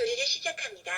요리를 시작합니다.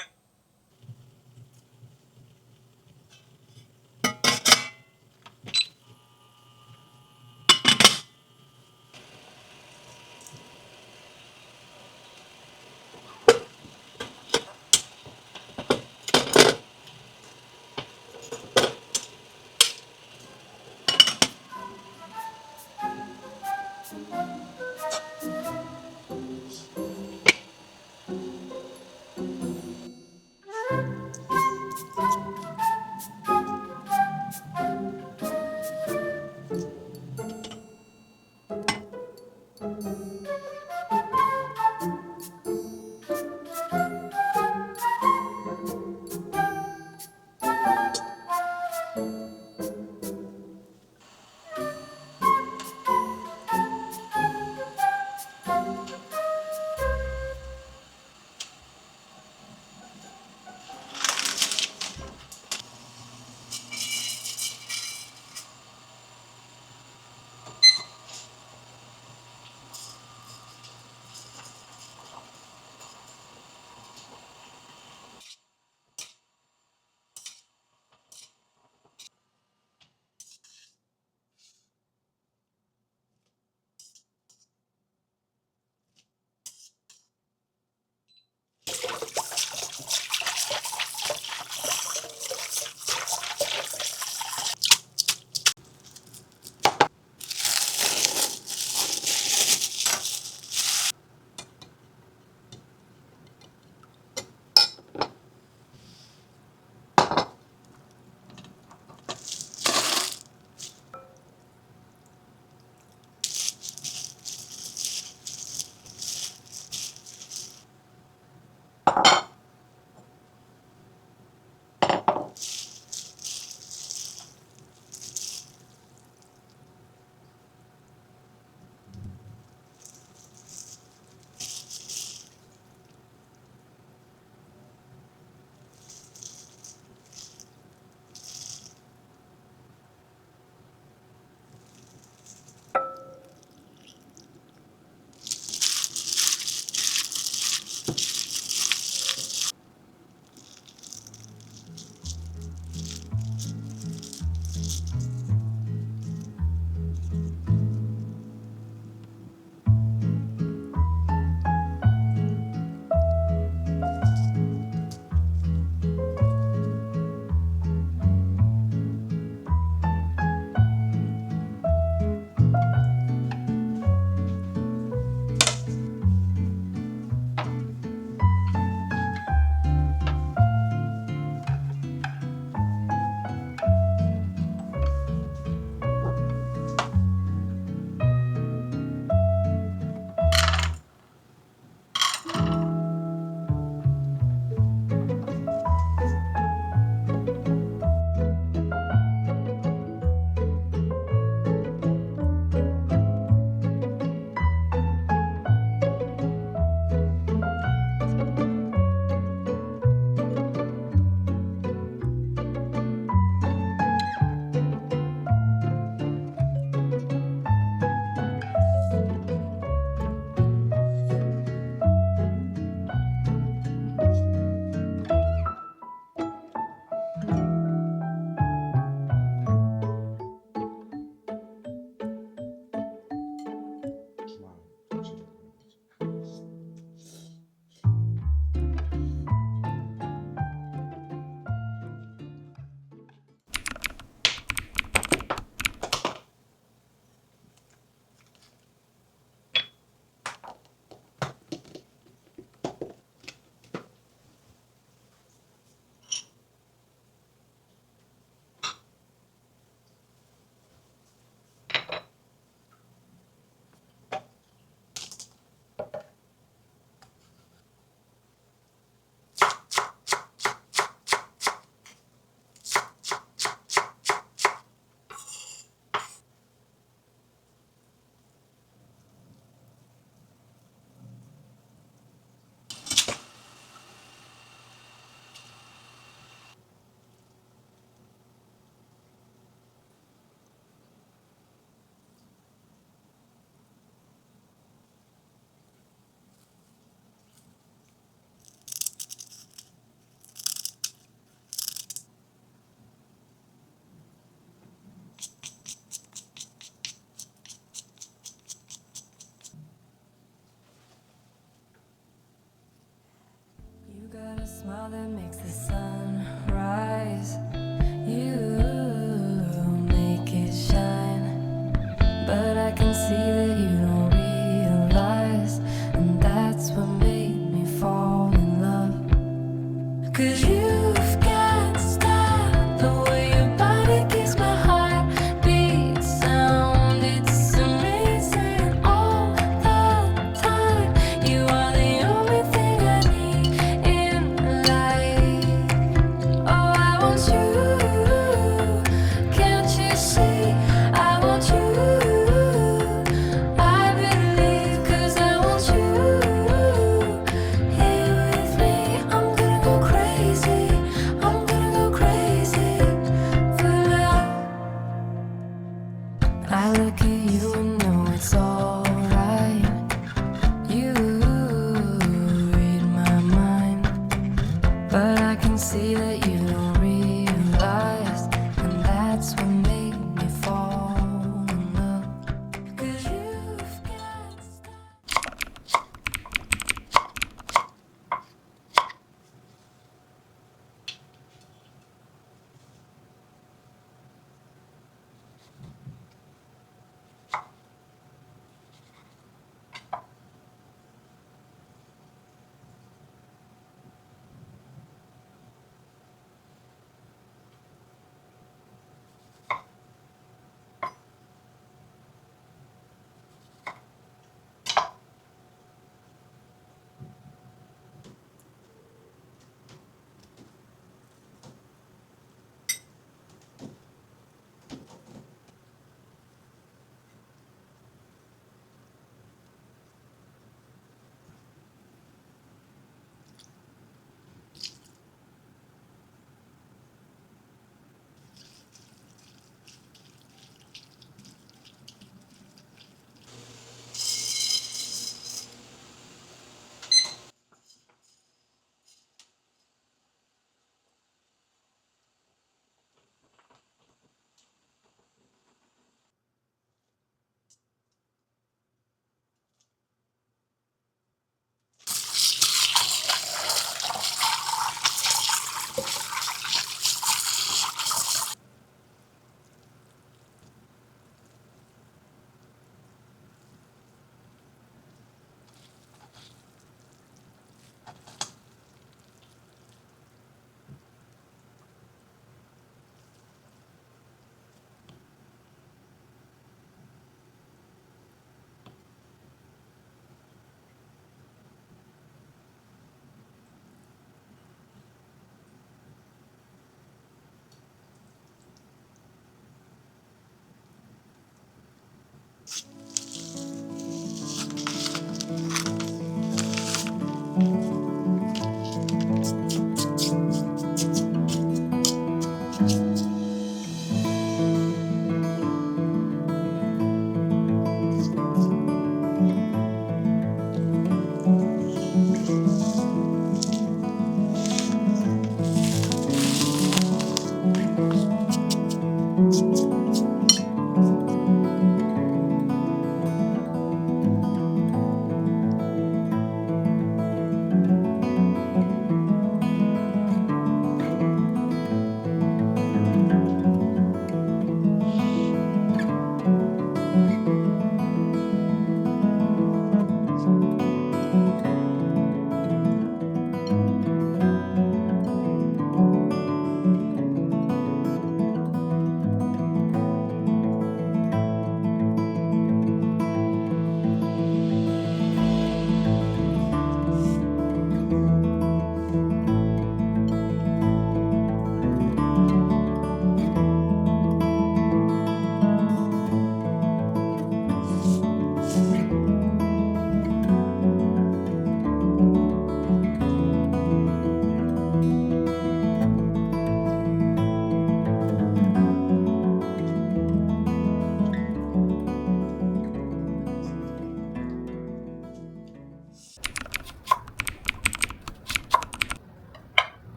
smile that makes the sun rise. You make it shine, but I can see that you don't realize, and that's what made me fall in love. 'Cause you've got style, the way your body keeps my heart beat sound. It's amazing all the time. You are the only thing I need in life. Oh, I want you. Can't you see? I want you. I believe 'cause I want you here with me. I'm gonna go crazy. I'm gonna go crazy for love. I look at you and know it's alright. You read my mind, but I can see that you don't realize, and that's what made me fall in love. 'Cause you've got style.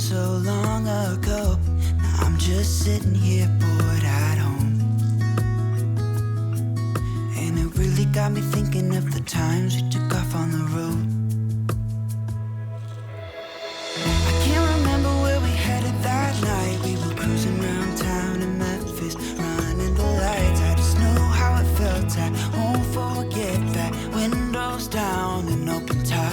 so long ago. Now I'm just sitting here bored at home, and it really got me thinking of the times we took off on the road. I can't remember where we headed that night. We were cruising around town in Memphis, running the lights. I just know how it felt. I won't forget that. Windows down and open top,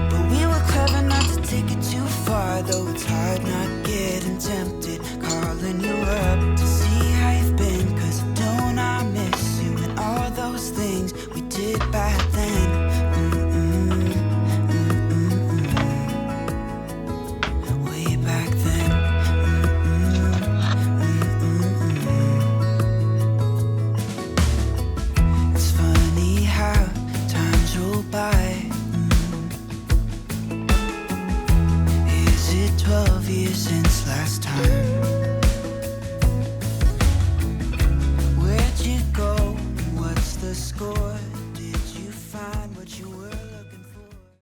but we were clever not to take it too far. Though it's hard not getting tempted, calling you up to see how you've been. Cause don't I miss you and all those things we did back then. Way back then. It's funny how times roll by. Is it 12 years since last time? Where'd you go? And what's the score? Did you find what you were?